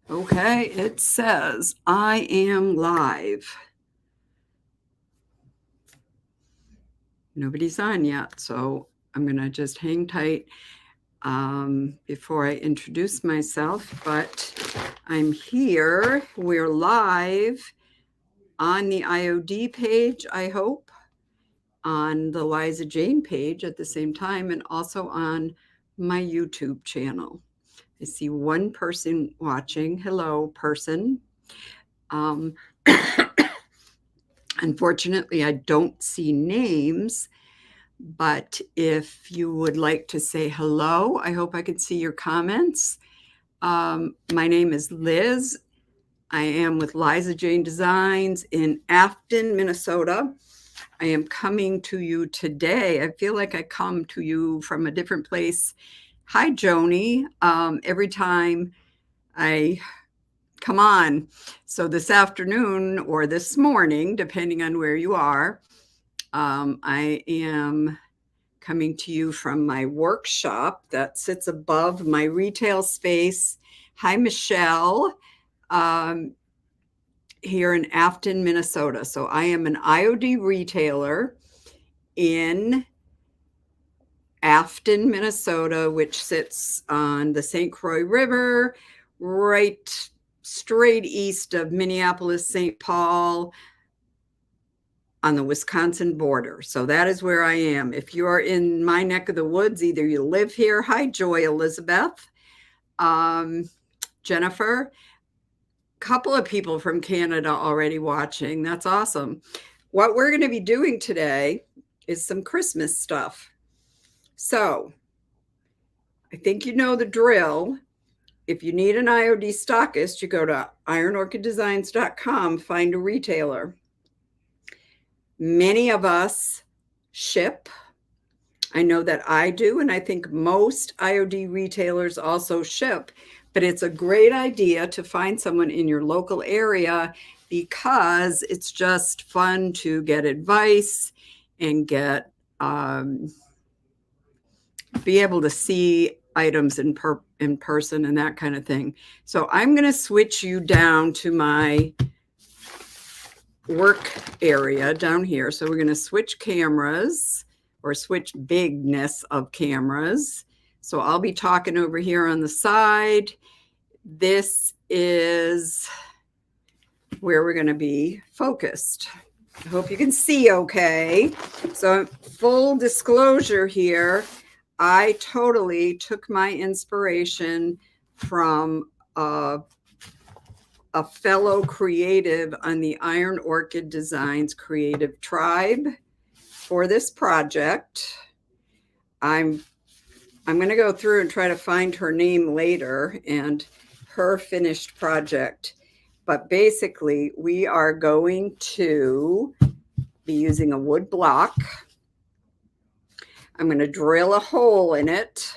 Okay, it says I am live. Nobody's on yet, so I'm going to just hang tight before I introduce myself. But I'm here. We're live on the IOD page, I hope, on the Liza Jane page at the same time, and also on my YouTube channel. I see one person watching. Hello, person. Unfortunately, I don't see names, but if you would like to say hello, I hope I can see your comments. My name is Liz. I am with Liza Jane Designs in Afton, Minnesota. I am coming to you today. I feel like I come to you from a different place. Hi, Joni. Every time I come on. So this afternoon or this morning, depending on where you are, I am coming to you from my workshop that sits above my retail space. Hi, Michelle, here in Afton, Minnesota. So I am an IOD retailer in Afton, Minnesota, which sits on the St. Croix River, right straight east of Minneapolis, St. Paul, on the Wisconsin border. So that is where I am. If you're in my neck of the woods, either you live here. Hi, Joy Elizabeth, Jennifer. Couple of people from Canada already watching. That's awesome. What we're going to be doing today is some Christmas stuff. So I think you know the drill. If you need an IOD stockist, you go to ironorchiddesigns.com, find a retailer. Many of us ship. I know that I do, and I think most IOD retailers also ship, but it's a great idea to find someone in your local area because it's just fun to get advice and get be able to see items in person and that kind of thing. So I'm going to switch you down to my work area down here. So we're going to switch cameras or switch bigness of cameras. So I'll be talking over here on the side. This is where we're going to be focused. I hope you can see okay. So full disclosure here, I totally took my inspiration from a fellow creative on the Iron Orchid Designs Creative Tribe for this project. I'm going to go through and try to find her name later and her finished project. But basically, we are going to be using a wood block. I'm going to drill a hole in it.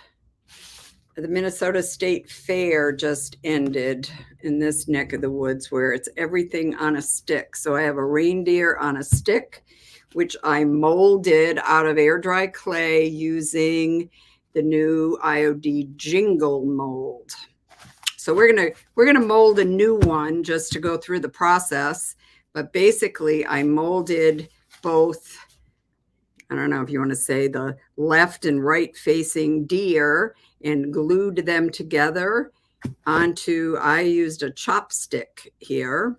The Minnesota State Fair just ended in this neck of the woods where it's everything on a stick. So I have a reindeer on a stick, which I molded out of air dry clay using the new IOD JINGLE mold. So we're gonna mold a new one just to go through the process. But basically, I molded both, I don't know if you want to say the left and right facing deer, and glued them together onto, I used a chopstick here.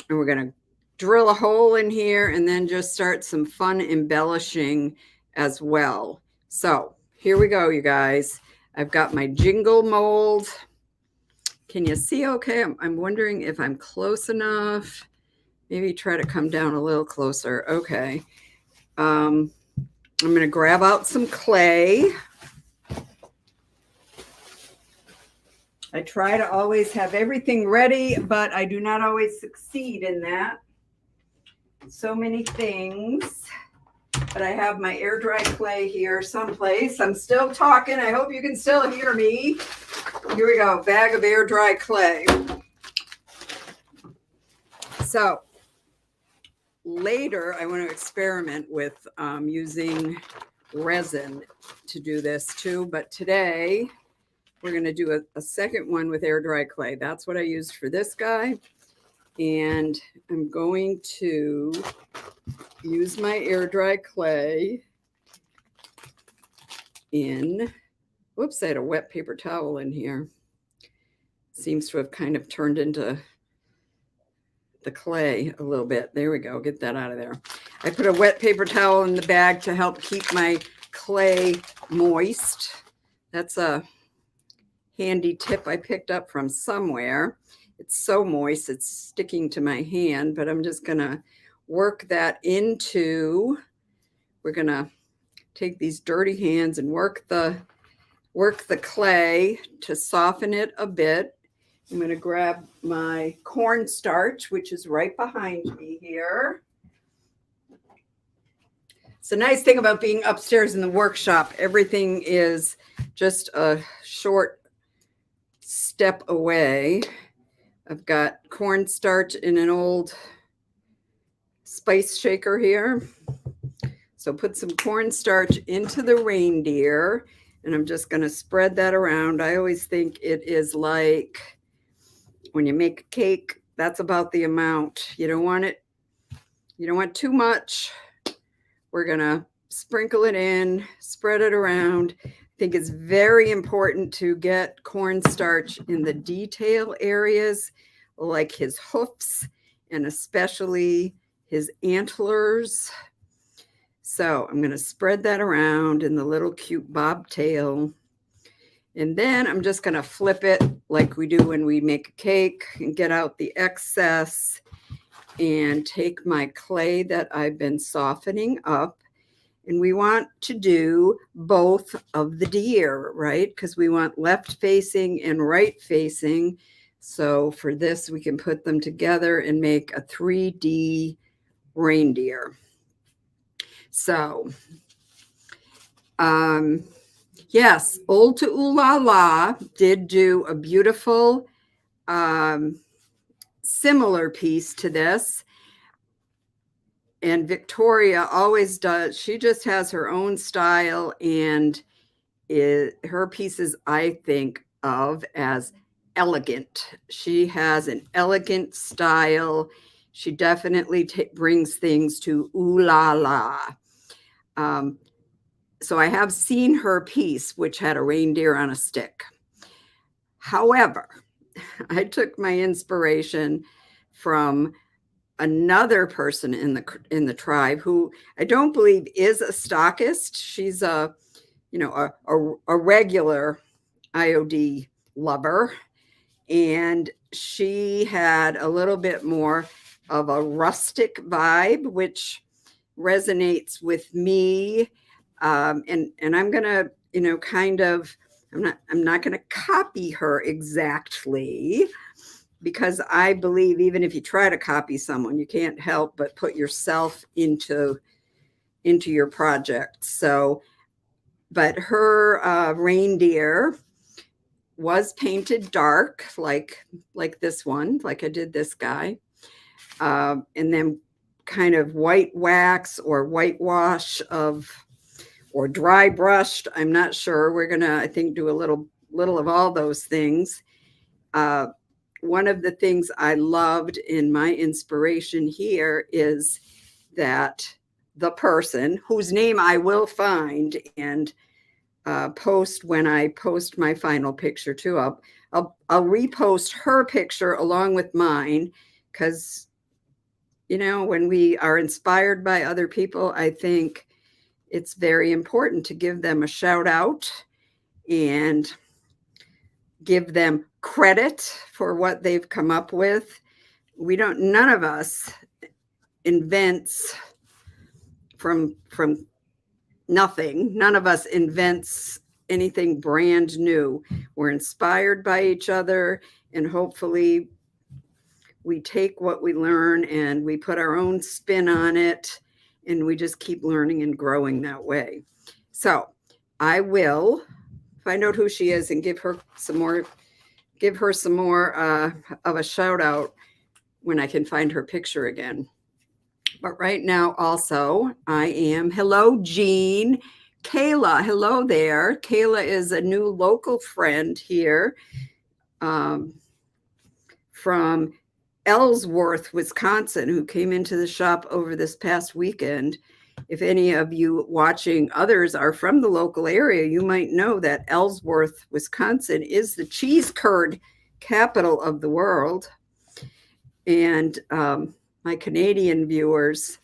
And we're going to drill a hole in here and then just start some fun embellishing as well. So here we go, you guys. I've got my jingle mold. Can you see okay? I'm wondering if I'm close enough. Maybe try to come down a little closer. Okay. I'm going to grab out some clay. I try to always have everything ready, but I do not always succeed in that. So many things. But I have my air dry clay here someplace. I'm still talking. I hope you can still hear me. Here we go, bag of air dry clay. So later, I want to experiment with using resin to do this too. But today, we're going to do a second one with air dry clay. That's what I used for this guy. And I'm going to use my air dry clay in, whoops, I had a wet paper towel in here. Seems to have kind of turned into the clay a little bit. There we go. Get that out of there. I put a wet paper towel in the bag to help keep my clay moist. That's a handy tip I picked up from somewhere. It's so moist, it's sticking to my hand, but I'm just going to work that into, we're going to take these dirty hands and work the clay to soften it a bit. I'm going to grab my cornstarch, which is right behind me here. It's a nice thing about being upstairs in the workshop. Everything is just a short step away. I've got cornstarch in an old spice shaker here. So put some cornstarch into the reindeer, and I'm just going to spread that around. I always think it is like when you make a cake, that's about the amount. You don't want too much. We're going to sprinkle it in, spread it around. I think it's very important to get cornstarch in the detail areas, like his hoofs and especially his antlers. So I'm going to spread that around in the little cute bobtail. And then I'm just going to flip it like we do when we make a cake and get out the excess and take my clay that I've been softening up. And we want to do both of the deer, right? Because we want left facing and right facing. So for this, we can put them together and make a 3D reindeer. So, yes, Old to Ooh La La did do a beautiful similar piece to this. And Victoria always does. She just has her own style, and her pieces I think of as elegant. She has an elegant style. She definitely brings things to ooh la la. So I have seen her piece, which had a reindeer on a stick. However, I took my inspiration from another person in the tribe who I don't believe is a stockist. She's a regular IOD lover, and she had a little bit more of a rustic vibe, which resonates with me. And I'm gonna, I'm not gonna copy her exactly, because I believe even if you try to copy someone, you can't help but put yourself into your project. So, but her reindeer was painted dark, like this one, like I did this guy, and then kind of white wax or whitewash or dry brushed. I'm not sure. We're gonna, I think, do a little of all those things. One of the things I loved in my inspiration here is that the person whose name I will find and post when I post my final picture too. I'll repost her picture along with mine, because when we are inspired by other people, I think it's very important to give them a shout out and give them credit for what they've come up with. None of us invents from nothing. None of us invents anything brand new. We're inspired by each other, and hopefully we take what we learn and we put our own spin on it, and we just keep learning and growing that way. So I will find out who she is and give her some more of a shout out when I can find her picture again. But right now also, hello, Jean. Kayla, hello there. Kayla is a new local friend here from Ellsworth, Wisconsin, who came into the shop over this past weekend. If any of you watching others are from the local area, you might know that Ellsworth, Wisconsin is the cheese curd capital of the world. And my Canadian viewers,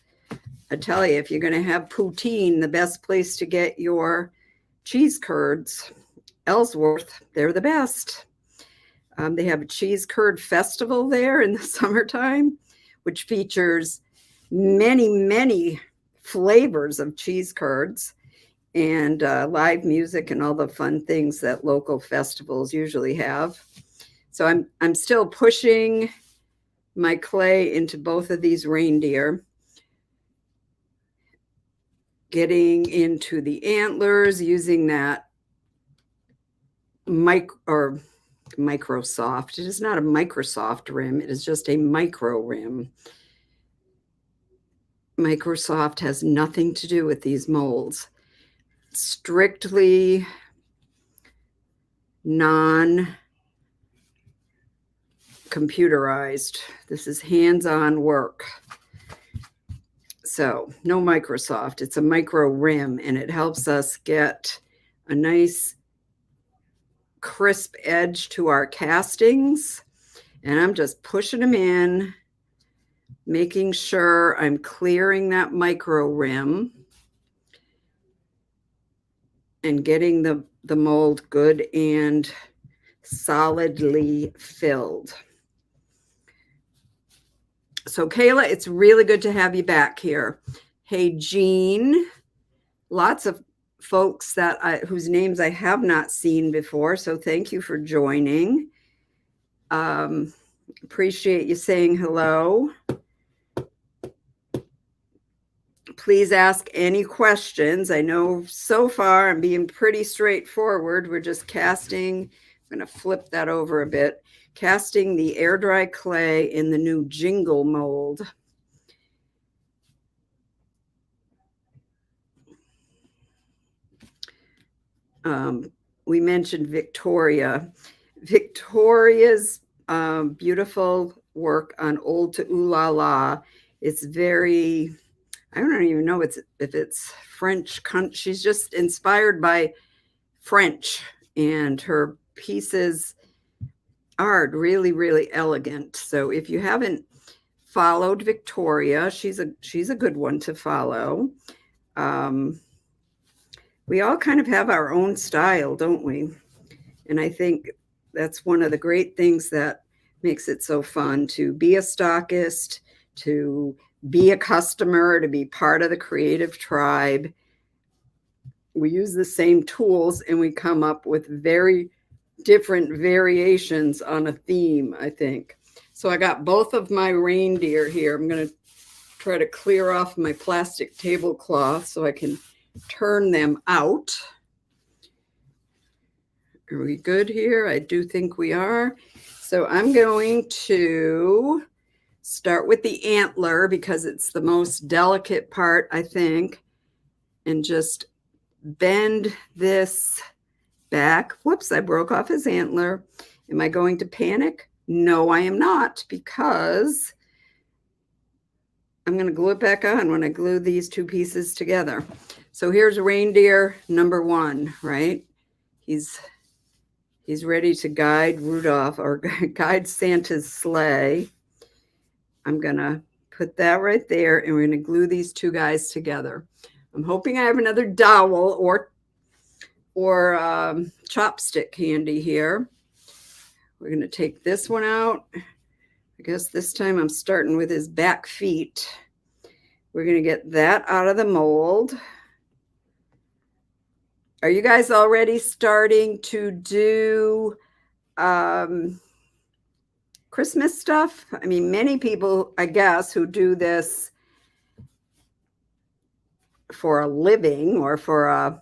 I tell you, if you're going to have poutine, the best place to get your cheese curds, Ellsworth, they're the best. They have a cheese curd festival there in the summertime, which features many, many flavors of cheese curds and live music and all the fun things that local festivals usually have. So I'm still pushing my clay into both of these reindeer, getting into the antlers, using that Microsoft. It is not a Microsoft rim. It is just a micro rim. Microsoft has nothing to do with these molds. Strictly non-computerized. This is hands-on work. So no Microsoft. It's a micro rim, and it helps us get a nice crisp edge to our castings. And I'm just pushing them in, making sure I'm clearing that micro rim and getting the mold good and solidly filled. So Kayla, it's really good to have you back here. Hey, Jean, lots of folks whose names I have not seen before, so thank you for joining. Appreciate you saying hello. Please ask any questions. I know so far I'm being pretty straightforward. We're just casting. I'm going to flip that over a bit. Casting the air dry clay in the new JINGLE mold. We mentioned Victoria. Victoria's beautiful work on Old to Ooh La La. It's very, I don't even know if it's French. She's just inspired by French, and her pieces are really, really elegant. So if you haven't followed Victoria, she's a good one to follow. We all kind of have our own style, don't we? And I think that's one of the great things that makes it so fun to be a stockist, to be a customer, to be part of the creative tribe. We use the same tools and we come up with very different variations on a theme, I think. So I got both of my reindeer here. I'm going to try to clear off my plastic tablecloth so I can turn them out. Are we good here? I do think we are. So I'm going to start with the antler because it's the most delicate part, I think, and just bend this back. Whoops, I broke off his antler. Am I going to panic? No, I am not, because I'm going to glue it back on when I glue these two pieces together. So here's reindeer number 1, right? He's ready to guide Rudolph or guide Santa's sleigh. I'm going to put that right there, and we're going to glue these two guys together. I'm hoping I have another dowel or chopstick handy here. We're going to take this one out. I guess this time I'm starting with his back feet. We're going to get that out of the mold. Are you guys already starting to do Christmas stuff? I mean, many people, I guess, who do this for a living or for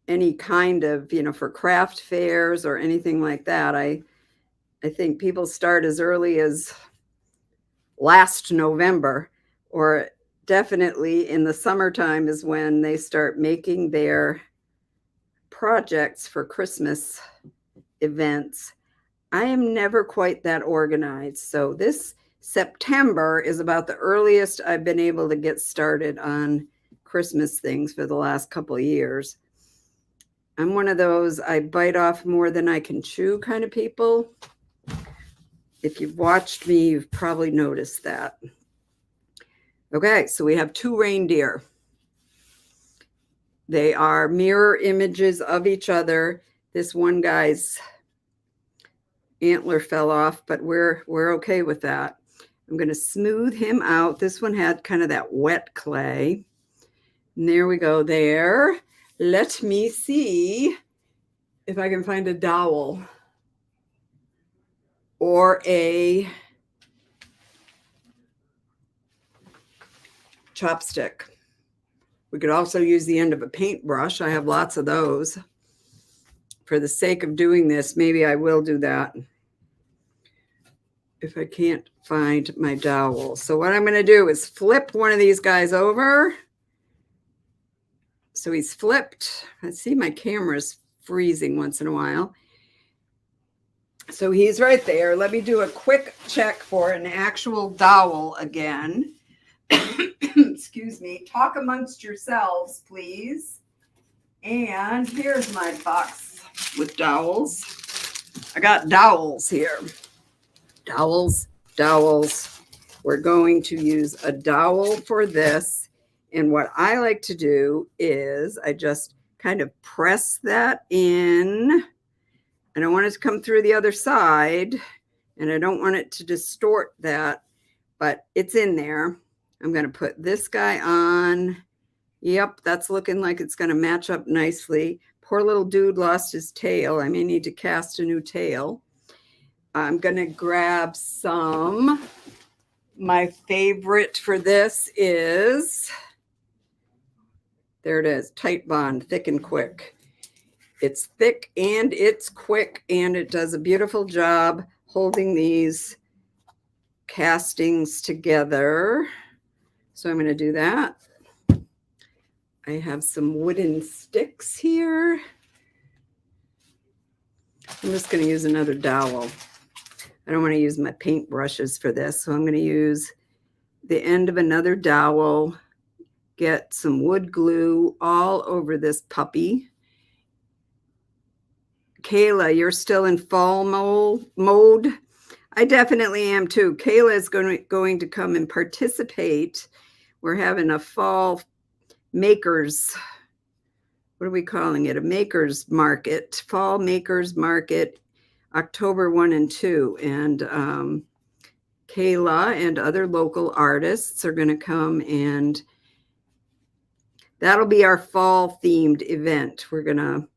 any kind of, for craft fairs or anything like that. I think people start as early as last November, or definitely in the summertime is when they start making their projects for Christmas events. I am never quite that organized. So this September is about the earliest I've been able to get started on Christmas things for the last couple of years. I'm one of those I bite off more than I can chew kind of people. If you've watched me, you've probably noticed that. Okay, so we have 2 reindeer. They are mirror images of each other. This one guy's antler fell off, but we're okay with that. I'm going to smooth him out. This one had kind of that wet clay. And there we go there. Let me see if I can find a dowel or a chopstick. We could also use the end of a paintbrush. I have lots of those. For the sake of doing this, maybe I will do that if I can't find my dowel. So what I'm going to do is flip one of these guys over. So he's flipped. I see my camera's freezing once in a while. So he's right there. Let me do a quick check for an actual dowel again. Excuse me. Talk amongst yourselves, please. And here's my box with dowels. I got dowels here. Dowels. We're going to use a dowel for this. And what I like to do is I just kind of press that in. I don't want it to come through the other side, and I don't want it to distort that, but it's in there. I'm going to put this guy on. Yep, that's looking like it's going to match up nicely. Poor little dude lost his tail. I may need to cast a new tail. I'm going to grab some. My favorite for this is, there it is, Tight Bond, thick and quick. It's thick and it's quick, and it does a beautiful job holding these castings together. So I'm going to do that. I have some wooden sticks here. I'm just going to use another dowel. I don't want to use my paint brushes for this, so I'm going to use the end of another dowel, get some wood glue all over this puppy. Kayla, you're still in fall mode? I definitely am too. Kayla is going to come and participate. We're having a fall makers, what are we calling it? A makers market, fall makers market, October 1 and 2. And Kayla and other local artists are going to come, and that'll be our fall themed event. We're going to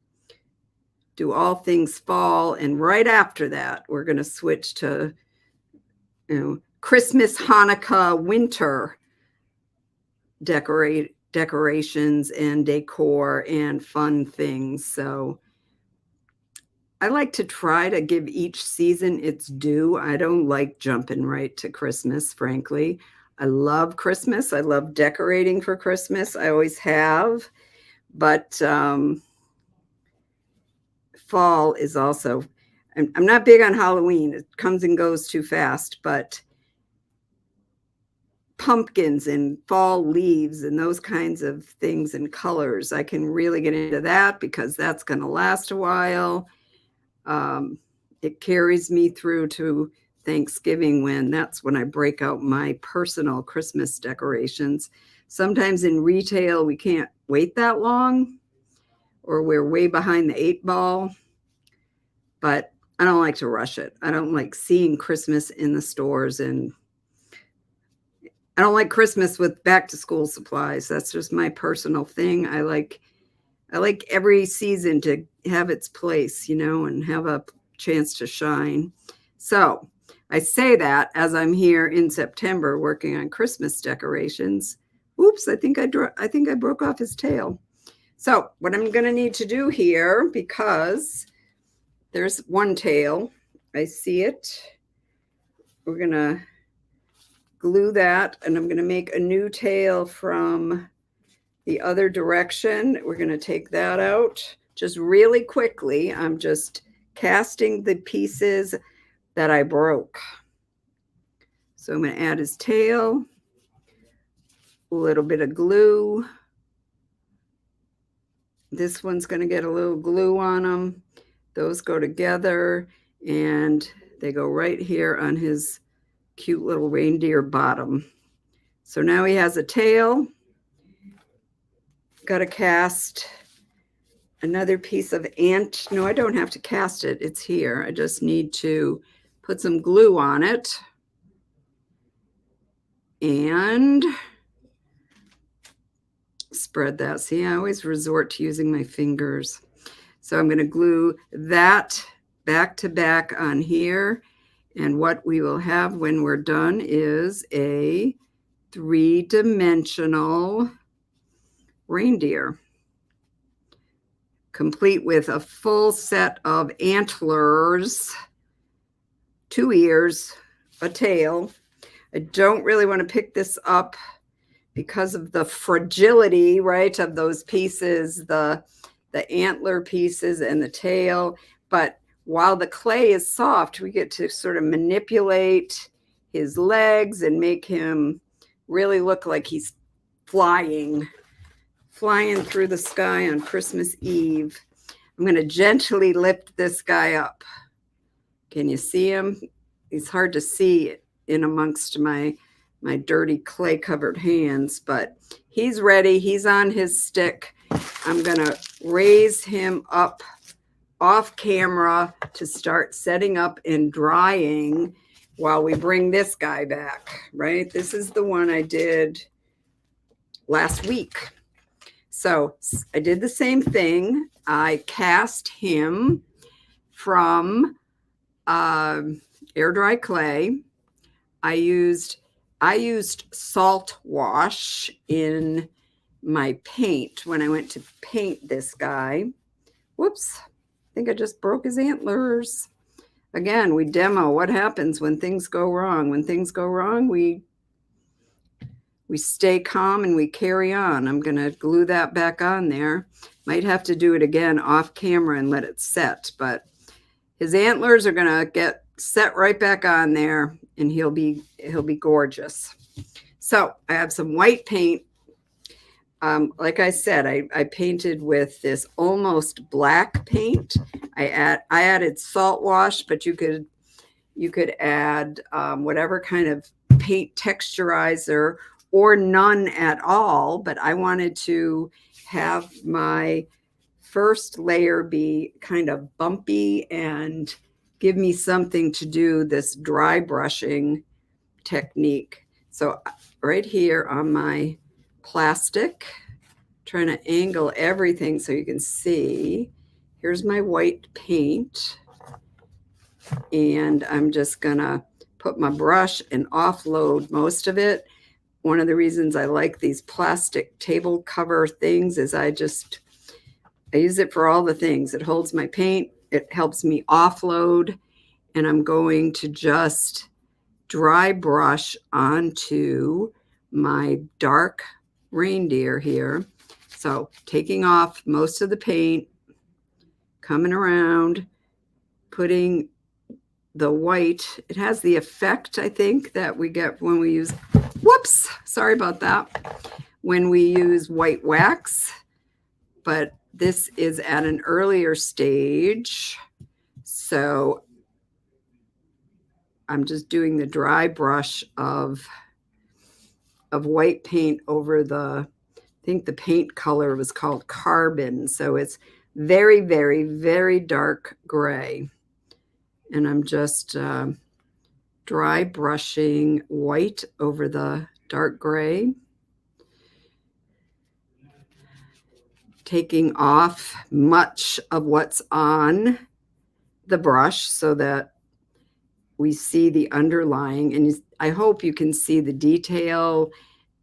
do all things fall, and right after that we're going to switch to Christmas, Hanukkah, winter decorations and decor and fun things. So I like to try to give each season its due. I don't like jumping right to Christmas, frankly. I love Christmas. I love decorating for Christmas. I always have. But fall is also, I'm not big on Halloween. It comes and goes too fast, but pumpkins and fall leaves and those kinds of things and colors, I can really get into that because that's going to last a while. It carries me through to Thanksgiving, when that's when I break out my personal Christmas decorations. Sometimes in retail, we can't wait that long, or we're way behind the 8 ball, but I don't like to rush it. I don't like seeing Christmas in the stores, and I don't like Christmas with back to school supplies. That's just my personal thing. I like every season to have its place, and have a chance to shine. So I say that as I'm here in September working on Christmas decorations. Oops, I think I broke off his tail. So what I'm going to need to do here, because there's one tail, I see it. We're going to glue that, and I'm going to make a new tail from the other direction. We're going to take that out just really quickly. I'm just casting the pieces that I broke. So I'm going to add his tail, a little bit of glue. This one's going to get a little glue on them. Those go together, and they go right here on his cute little reindeer bottom. So now he has a tail. Got to cast another piece of ant. No, I don't have to cast it. It's here. I just need to put some glue on it. And spread that. See, I always resort to using my fingers. So I'm going to glue that back to back on here. And what we will have when we're done is a 3-dimensional reindeer, complete with a full set of antlers, 2 ears, a tail. I don't really want to pick this up because of the fragility, right, of those pieces, the antler pieces and the tail. But while the clay is soft, we get to sort of manipulate his legs and make him really look like he's flying through the sky on Christmas Eve. I'm going to gently lift this guy up. Can you see him? He's hard to see in amongst my dirty clay covered hands, but he's ready. He's on his stick. I'm going to raise him up off camera to start setting up and drying while we bring this guy back, right? This is the one I did last week. So I did the same thing. I cast him from air dry clay. I used salt wash in my paint when I went to paint this guy. Whoops, I think I just broke his antlers. Again, we demo what happens when things go wrong. When things go wrong, we stay calm and we carry on. I'm going to glue that back on there. Might have to do it again off camera and let it set, but his antlers are going to get set right back on there, and he'll be gorgeous. So I have some white paint. Like I said, I painted with this almost black paint. I added salt wash, but you could add whatever kind of paint texturizer or none at all. But I wanted to have my first layer be kind of bumpy and give me something to do this dry brushing technique. So right here on my plastic, trying to angle everything so you can see. Here's my white paint. And I'm just gonna put my brush and offload most of it. One of the reasons I like these plastic table cover things is I use it for all the things. It holds my paint, it helps me offload, and I'm going to just dry brush onto my dark reindeer here. So taking off most of the paint, coming around, putting the white. It has the effect, I think, that we get when we use, whoops, sorry about that, when we use white wax. But this is at an earlier stage. So I'm just doing the dry brush of white paint over the, I think the paint color was called carbon. So it's very, very, very dark gray. And I'm just dry brushing white over the dark gray. Taking off much of what's on the brush so that we see the underlying, and I hope you can see the detail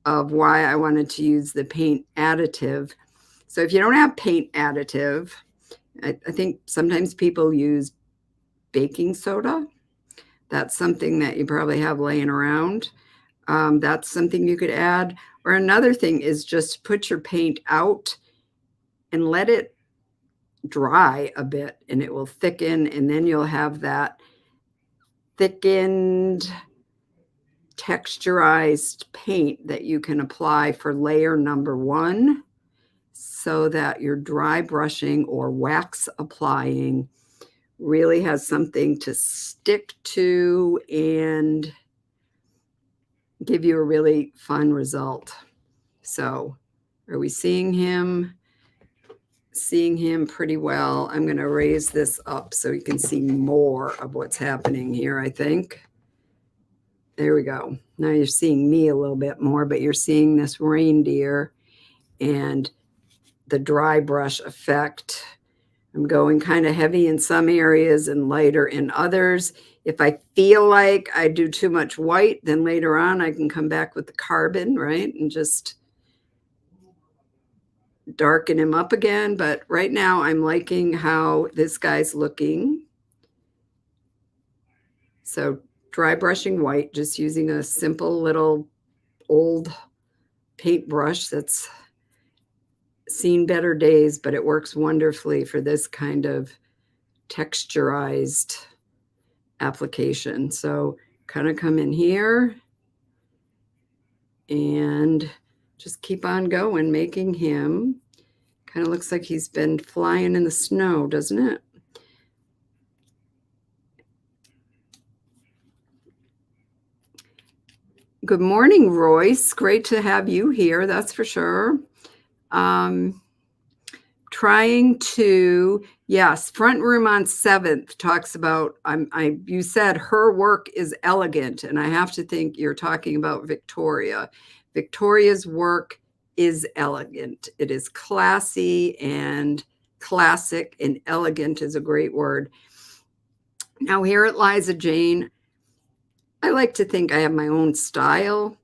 of why I wanted to use the paint additive. So if you don't have paint additive, I think sometimes people use baking soda. That's something that you probably have laying around. That's something you could add. Or another thing is just put your paint out and let it dry a bit, and it will thicken, and then you'll have that thickened, texturized paint that you can apply for layer number 1, so that your dry brushing or wax applying really has something to stick to and give you a really fun result. So are we seeing him? Seeing him pretty well. I'm going to raise this up so you can see more of what's happening here, I think. There we go. Now you're seeing me a little bit more, but you're seeing this reindeer and the dry brush effect. I'm going kind of heavy in some areas and lighter in others. If I feel like I do too much white, then later on I can come back with the carbon, right? And just darken him up again. But right now I'm liking how this guy's looking. So dry brushing white, just using a simple little old paintbrush that's seen better days, but it works wonderfully for this kind of texturized application. So kind of come in here and just keep on going, making him kind of looks like he's been flying in the snow, doesn't it? Good morning, Royce. Great to have you here, that's for sure. Trying to, yes, Front Room on 7th talks about, you said her work is elegant, and I have to think you're talking about Victoria. Victoria's work is elegant. It is classy and classic, and elegant is a great word. Now here at Liza Jane, I like to think I have my own style.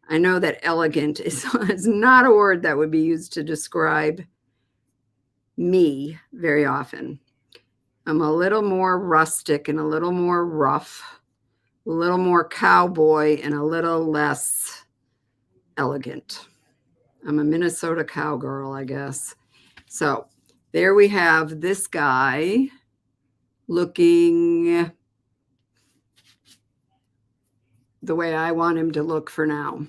I know that elegant is not a word that would be used to describe me very often. I'm a little more rustic and a little more rough, a little more cowboy and a little less elegant. I'm a Minnesota cowgirl, I guess. So there we have this guy looking the way I want him to look for now.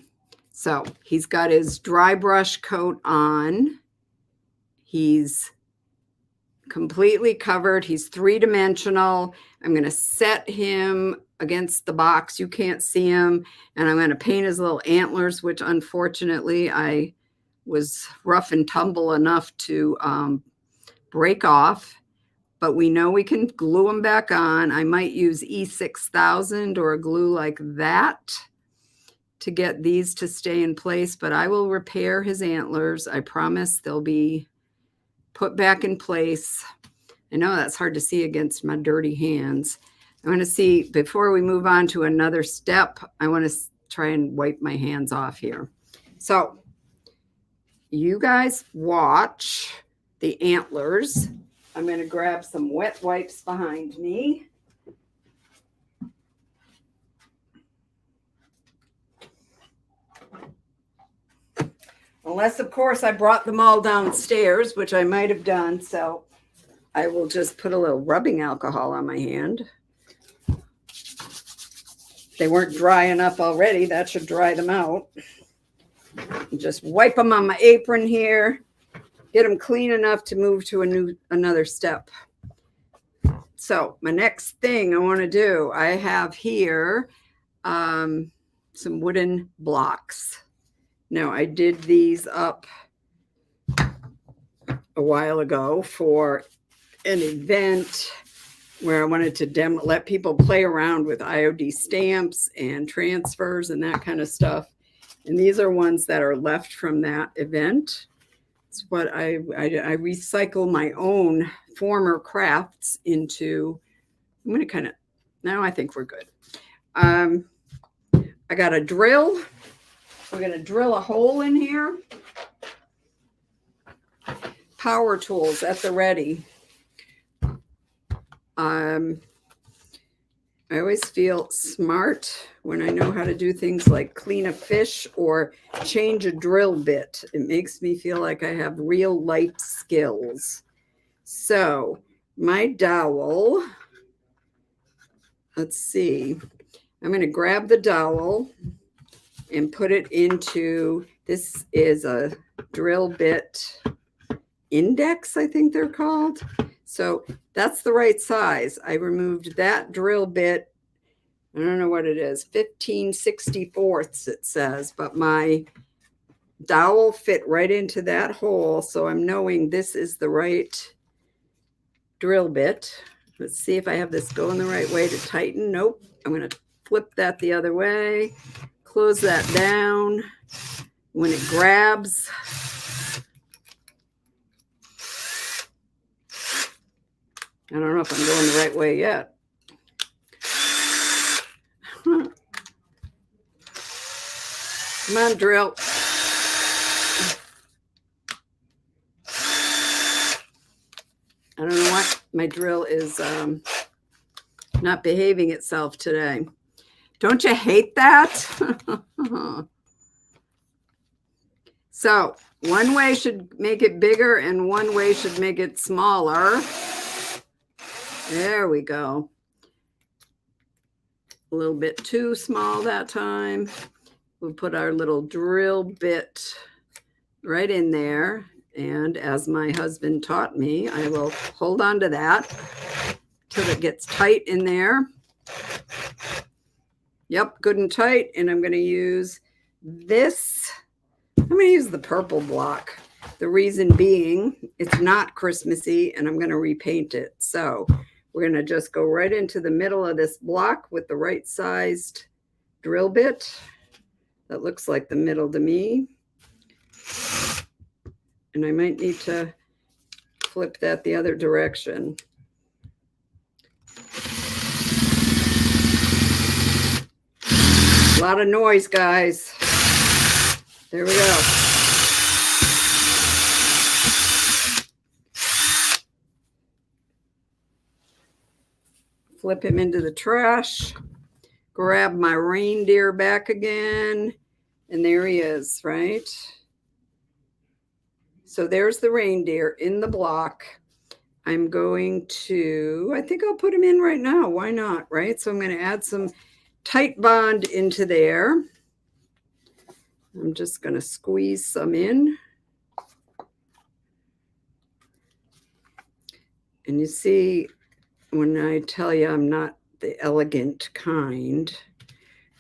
So he's got his dry brush coat on. He's completely covered. He's 3-dimensional. I'm going to set him against the box. You can't see him. And I'm going to paint his little antlers, which unfortunately I was rough and tumble enough to break off. But we know we can glue them back on. I might use E6000 or a glue like that to get these to stay in place, but I will repair his antlers. I promise they'll be put back in place. I know that's hard to see against my dirty hands. I want to see, before we move on to another step, I want to try and wipe my hands off here. So you guys watch the antlers. I'm going to grab some wet wipes behind me. Unless, of course, I brought them all downstairs, which I might have done. So I will just put a little rubbing alcohol on my hand. If they weren't dry enough already, that should dry them out. Just wipe them on my apron here. Get them clean enough to move to another step. So my next thing I want to do, I have here some wooden blocks. Now I did these up a while ago for an event where I wanted to let people play around with IOD stamps and transfers and that kind of stuff. And these are ones that are left from that event. It's what I recycle my own former crafts into. I'm going to kind of, now I think we're good. I got a drill. We're going to drill a hole in here. Power tools at the ready. I'm I always feel smart when I know how to do things like clean a fish or change a drill bit. It makes me feel like I have real life skills. So my dowel, let's see, I'm going to grab the dowel and put it into, this is a drill bit index, I think they're called. So that's the right size. I removed that drill bit. I don't know what it is, 15/64 it says, but my dowel fit right into that hole. So I'm knowing this is the right drill bit. Let's see if I have this going the right way to tighten. Nope. I'm going to flip that the other way, close that down. When it grabs, I don't know if I'm going the right way yet. Come on, drill. I don't know why my drill is not behaving itself today. Don't you hate that? So one way should make it bigger and one way should make it smaller. There we go. A little bit too small that time. We'll put our little drill bit right in there. And as my husband taught me, I will hold on to that till it gets tight in there. Yep, good and tight. And I'm going to use this. I'm going to use the purple block. The reason being, it's not Christmassy and I'm going to repaint it. So we're going to just go right into the middle of this block with the right sized drill bit. That looks like the middle to me. And I might need to flip that the other direction. A lot of noise, guys. There we go. Flip him into the trash. Grab my reindeer back again. And there he is, right? So there's the reindeer in the block. I'm going to, I think I'll put him in right now. Why not, right? So I'm going to add some tight bond into there. I'm just going to squeeze some in. And you see, when I tell you I'm not the elegant kind,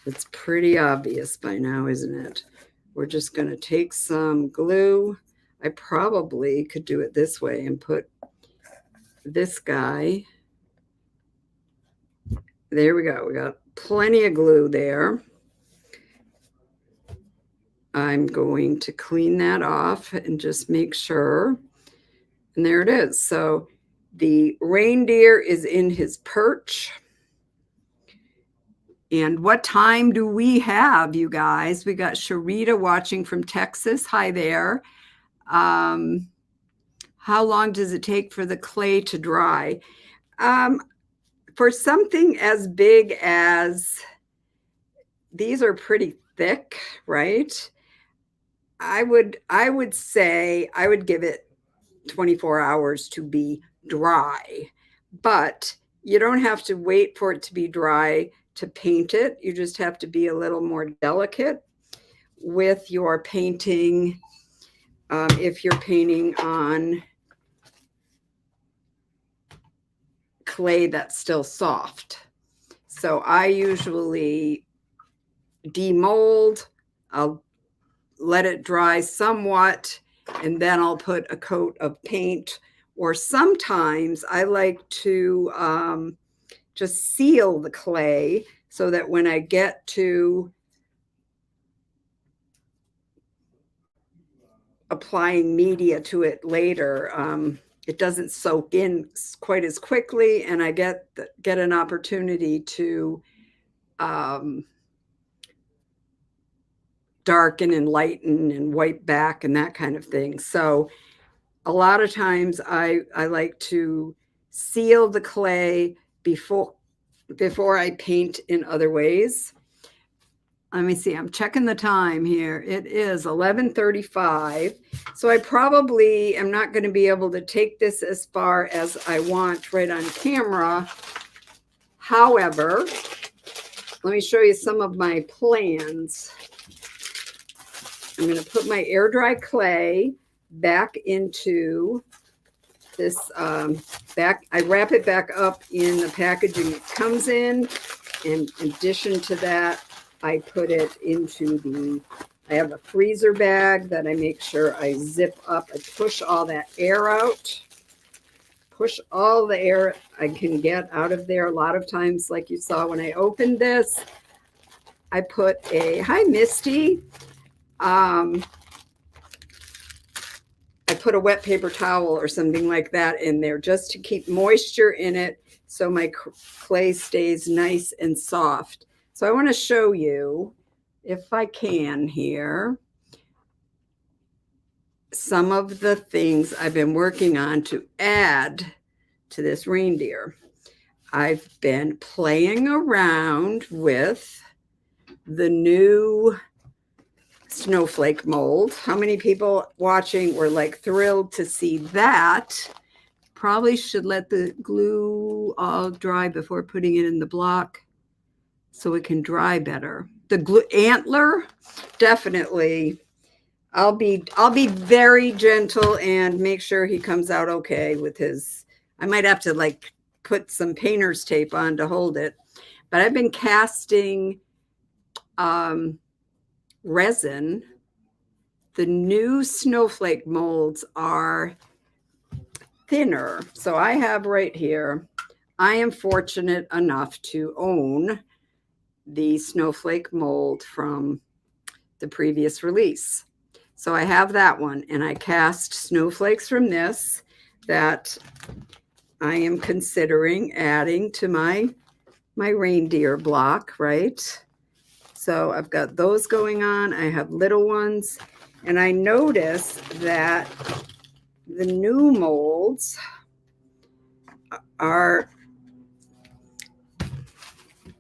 it's pretty obvious by now, isn't it? We're just going to take some glue. I probably could do it this way and put this guy. There we go. We got plenty of glue there. I'm going to clean that off and just make sure. And there it is. So the reindeer is in his perch. And what time do we have, you guys? We got Sharita watching from Texas. Hi there. How long does it take for the clay to dry? For something as big as, these are pretty thick, right? I would say I would give it 24 hours to be dry, but you don't have to wait for it to be dry to paint it. You just have to be a little more delicate with your painting. If you're painting on clay that's still soft. So I usually demold, I'll let it dry somewhat, and then I'll put a coat of paint. Or sometimes I like to just seal the clay so that when I get to applying media to it later, it doesn't soak in quite as quickly, and I get an opportunity to darken and lighten and wipe back and that kind of thing. So a lot of times I like to seal the clay before before I paint in other ways. Let me see, I'm checking the time here. It is 11:35. So I probably am not going to be able to take this as far as I want right on camera. However, let me show you some of my plans. I'm going to put my air dry clay back into this I wrap it back up in the packaging it comes in. In addition to that, I put it into I have a freezer bag that I make sure I zip up and push all that air out. Push all the air I can get out of there. A lot of times, like you saw when I opened this, I put hi Misty. I put a wet paper towel or something like that in there just to keep moisture in it so my clay stays nice and soft. So I want to show you, if I can here, some of the things I've been working on to add to this reindeer. I've been playing around with the new snowflake mold. How many people watching were like thrilled to see that? Probably should let the glue all dry before putting it in the block so it can dry better. The glue antler, definitely. I'll be very gentle and make sure he comes out okay with his. I might have to like put some painter's tape on to hold it. But I've been casting resin. The new snowflake molds are thinner. So I have right here, I am fortunate enough to own the snowflake mold from the previous release. So I have that one, and I cast snowflakes from this that I am considering adding to my reindeer block, right? So I've got those going on. I have little ones, and I notice that the new molds are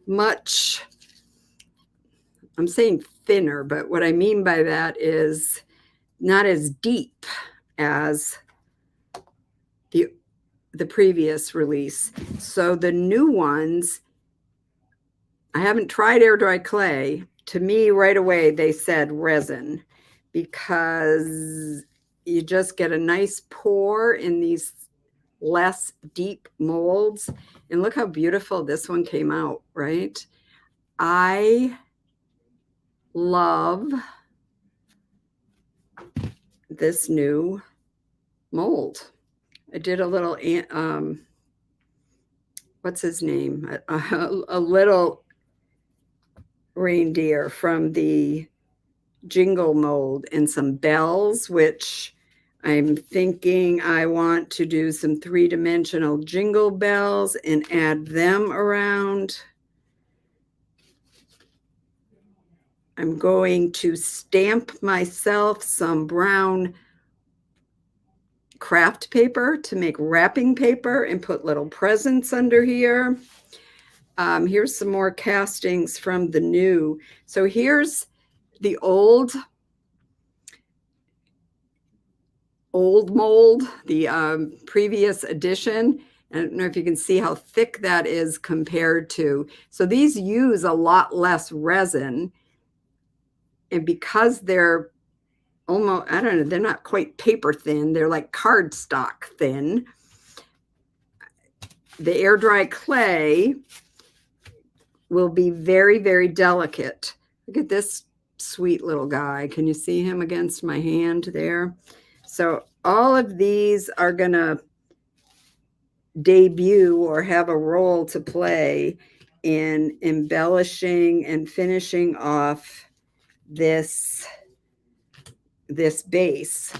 much, I'm saying thinner, but what I mean by that is not as deep as the previous release. So the new ones, I haven't tried air dry clay. To me, right away, they said resin, because you just get a nice pour in these less deep molds. And look how beautiful this one came out, right? I love this new mold. I did a little, what's his name? A little reindeer from the JINGLE mold and some bells, which I'm thinking I want to do some 3-dimensional jingle bells and add them around. I'm going to stamp myself some brown craft paper to make wrapping paper and put little presents under here. Here's some more castings from the new. So here's the old mold, the previous edition. I don't know if you can see how thick that is compared to. So these use a lot less resin. And because they're almost, I don't know, they're not quite paper thin. They're like cardstock thin. The air dry clay will be very, very delicate. Look at this sweet little guy. Can you see him against my hand there? So all of these are going to debut or have a role to play in embellishing and finishing off this base.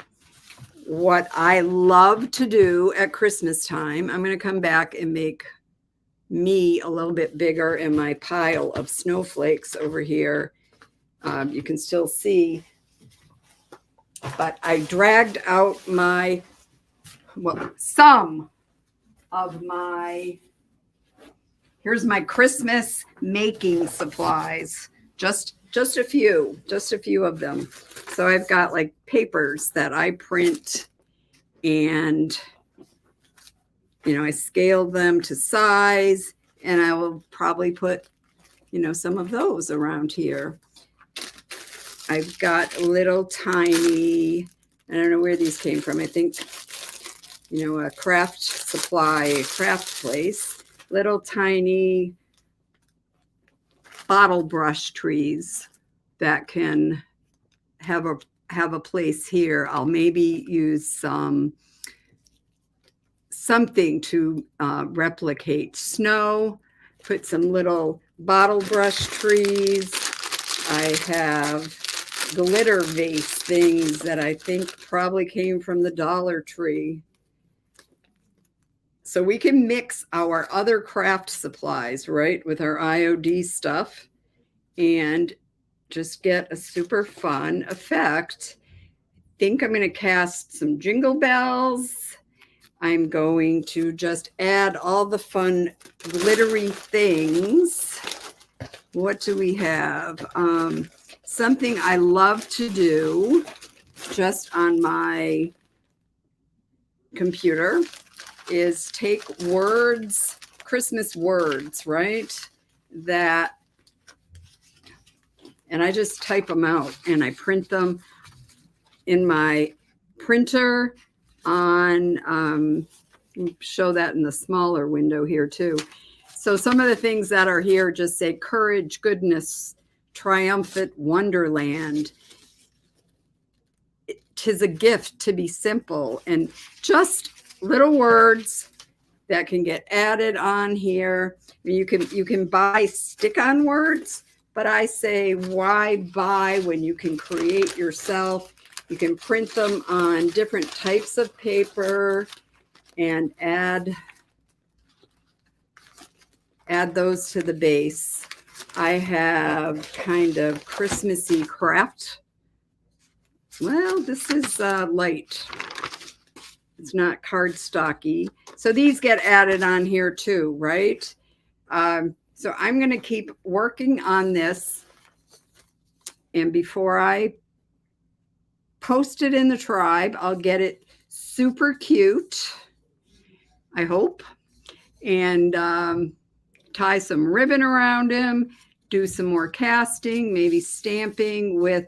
What I love to do at Christmas time, I'm going to come back and make me a little bit bigger in my pile of snowflakes over here. You can still see, but I dragged out some of my Here's my Christmas making supplies. Just a few of them. So I've got like papers that I print, and I scale them to size, and I will probably put some of those around here. I've got little tiny, I don't know where these came from. I think a craft supply, craft place, little tiny bottle brush trees that can have a place here. I'll maybe use something to replicate snow, put some little bottle brush trees. I have glitter vase things that I think probably came from the Dollar Tree. So we can mix our other craft supplies, right, with our IOD stuff and just get a super fun effect. I think I'm going to cast some jingle bells. I'm going to just add all the fun glittery things. What do we have? Something I love to do just on my computer is take words, Christmas words, right? And I just type them out and I print them in my printer on, show that in the smaller window here too. So some of the things that are here just say courage, goodness, triumphant wonderland. 'Tis a gift to be simple, and just little words that can get added on here. I mean, you can buy stick-on words, but I say why buy when you can create yourself. You can print them on different types of paper and add those to the base. I have kind of Christmassy craft. Well, this is light. It's not cardstocky. So these get added on here too, right? So I'm going to keep working on this. And before I post it in the tribe, I'll get it super cute, I hope. And tie some ribbon around him, do some more casting, maybe stamping with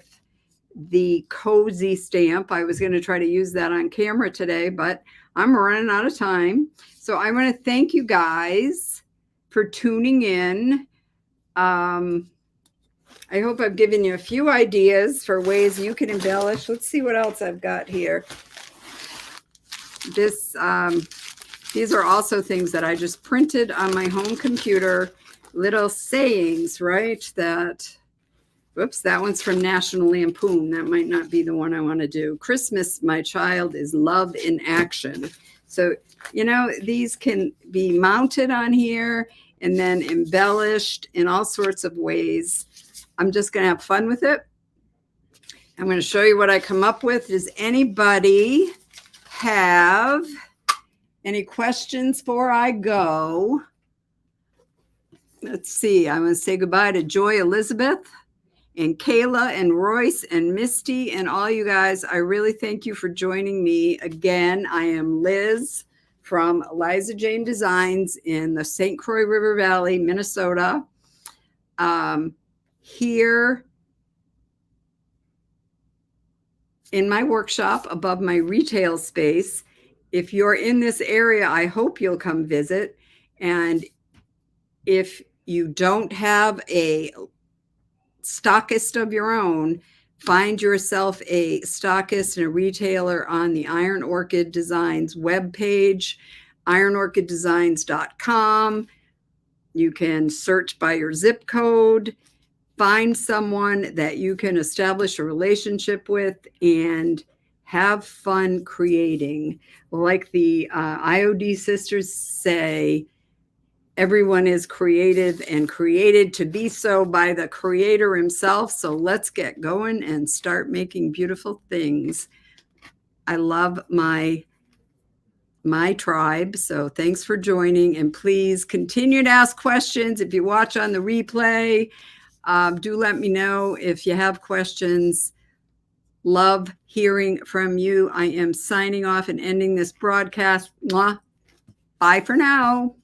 the cozy stamp. I was going to try to use that on camera today, but I'm running out of time. So I want to thank you guys for tuning in. I hope I've given you a few ideas for ways you can embellish. Let's see what else I've got here. These are also things that I just printed on my home computer, little sayings, right? Whoops, that one's from National Lampoon. That might not be the one I want to do. Christmas, my child, is love in action. So, these can be mounted on here and then embellished in all sorts of ways. I'm just going to have fun with it. I'm going to show you what I come up with. Does anybody have any questions before I go? Let's see. I'm going to say goodbye to Joy Elizabeth and Kayla and Royce and Misty and all you guys. I really thank you for joining me again. I am Liz from Eliza Jane Designs in the St. Croix River Valley, Minnesota. Here in my workshop above my retail space. If you're in this area, I hope you'll come visit. And if you don't have a stockist of your own, find yourself a stockist and a retailer on the Iron Orchid Designs webpage, ironorchiddesigns.com. You can search by your zip code, find someone that you can establish a relationship with, and have fun creating. Like the IOD sisters say, everyone is creative and created to be so by the creator himself. So let's get going and start making beautiful things. I love my my tribe. So thanks for joining, and please continue to ask questions. If you watch on the replay, do let me know if you have questions. Love hearing from you. I am signing off and ending this broadcast. Mwah. Bye for now.